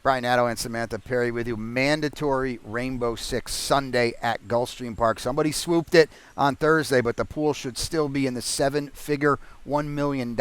Brian Nadeau and Samantha Perry with you. Mandatory Rainbow Six Sunday at Gulfstream Park. Somebody swooped it on Thursday, but the pool should still be in the seven-figure, $1 million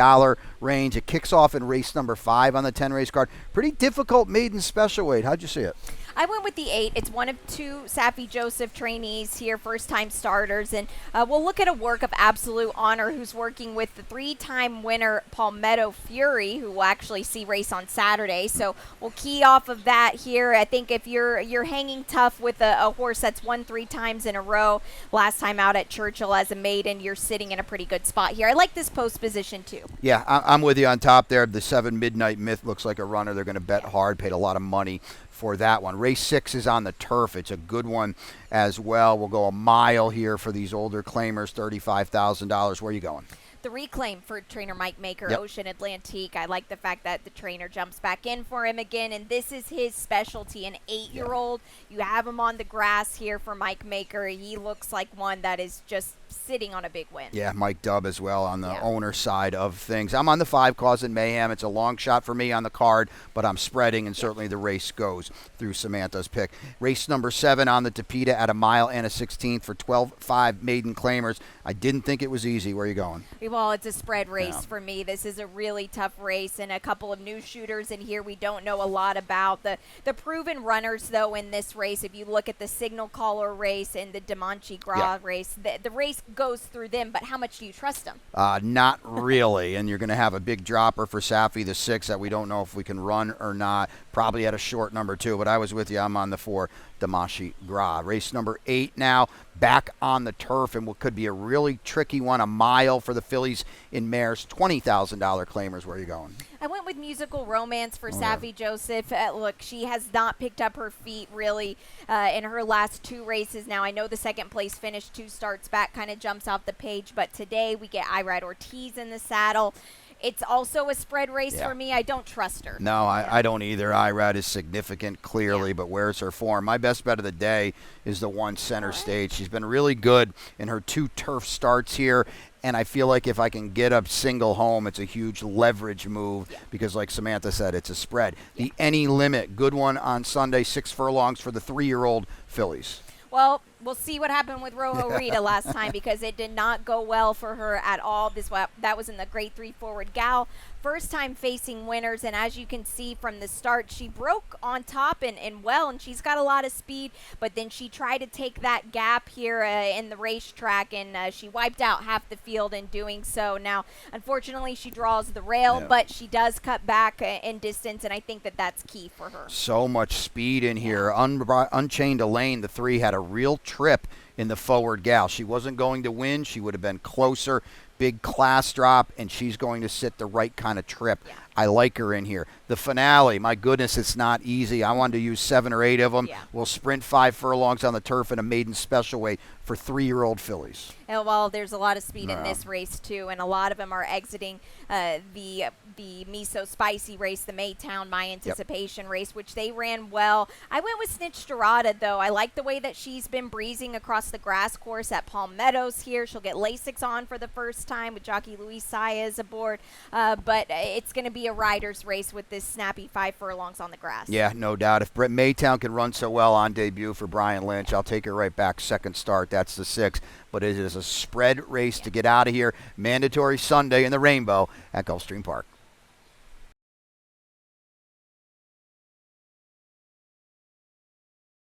range. It kicks off in race number 5 on the 10-race card. Pretty difficult maiden special weight. How'd you see it? I went with the 8. It's one of 2 Safi Joseph trainees here, first-time starters. And we'll look at a work of absolute honor who's working with the 3-time winner Palmetto Fury, who we'll actually see race on Saturday. So we'll key off of that here. I think if you're hanging tough with a horse that's won 3 times in a row, last time out at Churchill as a maiden, you're sitting in a pretty good spot here. I like this post position too. Yeah, I'm with you on top there. The 7 Midnight Myth looks like a runner. They're going to bet hard, paid a lot of money for that one. Race 6 is on the turf. It's a good one as well. We'll go a mile here for these older claimers, $35,000. Where are you going? The reclaim for trainer Mike Maker, Yep. Ocean Atlantique. I like the fact that the trainer jumps back in for him again, and this is his specialty, an 8-year-old. You have him on the grass here for Mike Maker. He looks like one that is just sitting on a big win. Yeah, Mike Dubb as well on the owner side of things. I'm on the 5, Causing Mayhem. It's a long shot for me on the card, but I'm spreading, and certainly the race goes through Samantha's pick. Race number 7 on the Tapeta at a mile and a 16th for 12-5 maiden claimers. I didn't think it was easy. Where are you going? Well, it's a spread race for me. This is a really tough race, and a couple of new shooters in here we don't know a lot about. The proven runners, though, in this race, if you look at the Signal Caller race and the Demonchi Gras race, the race goes through them, but how much do you trust them? Not really, and you're going to have a big dropper for Safi, the 6, that we don't know if we can run or not. Probably at a short number 2, but I was with you. I'm on the 4, Demonchi Gras. Race number 8 now, back on the turf, and what could be a really tricky one, a mile for the fillies in mares, $20,000 claimers. Where are you going? I went with Musical Romance for Safi Joseph. Look, she has not picked up her feet really in her last 2 races. Now, I know the second place finish 2 starts back kind of jumps off the page, but today we get Irad Ortiz in the saddle. It's also a spread race for me. I don't trust her. No, I don't either. Irad is significant, clearly, but where's her form? My best bet of the day is the 1 Center Stage. She's been really good in her 2 turf starts here, and I feel like if I can get a single home, it's a huge leverage move because, like Samantha said, it's a spread. The Any Limit, good one on Sunday, 6 furlongs for the 3-year-old fillies. Well, we'll see what happened with Rojo Rita last time because it did not go well for her at all. That was in the Grade 3 Forward Gal. First time facing winners, and as you can see from the start, she broke on top and well, and she's got a lot of speed, but then she tried to take that gap here in the racetrack, and she wiped out half the field in doing so. Now, unfortunately, she draws the rail, but she does cut back in distance, and I think that that's key for her. So much speed in here. Unchained Elaine, the 3, had a real trip in the Forward Gal. She wasn't going to win. She would have been closer. Big class drop, and she's going to sit the right kind of trip. I like her in here. The finale, my goodness, it's not easy. I wanted to use 7 or 8 of them. We'll sprint 5 furlongs on the turf in a maiden special weight for 3-year-old fillies. Well, there's a lot of speed in this race, too, and a lot of them are exiting the Miso Spicy race, the Maytown My Anticipation race, which they ran well. I went with Snitch Dorada, though. I like the way that she's been breezing across the grass course at Palm Meadows here. She'll get Lasix on for the first time with jockey Luis Saez aboard, but it's going to be a rider's race with this snappy 5 furlongs on the grass. Yeah, no doubt. If Maytown can run so well on debut for Brian Lynch, I'll take her right back. Second start, that's the 6. But it is a spread race to get out of here. Mandatory Sunday in the Rainbow at Gulfstream Park.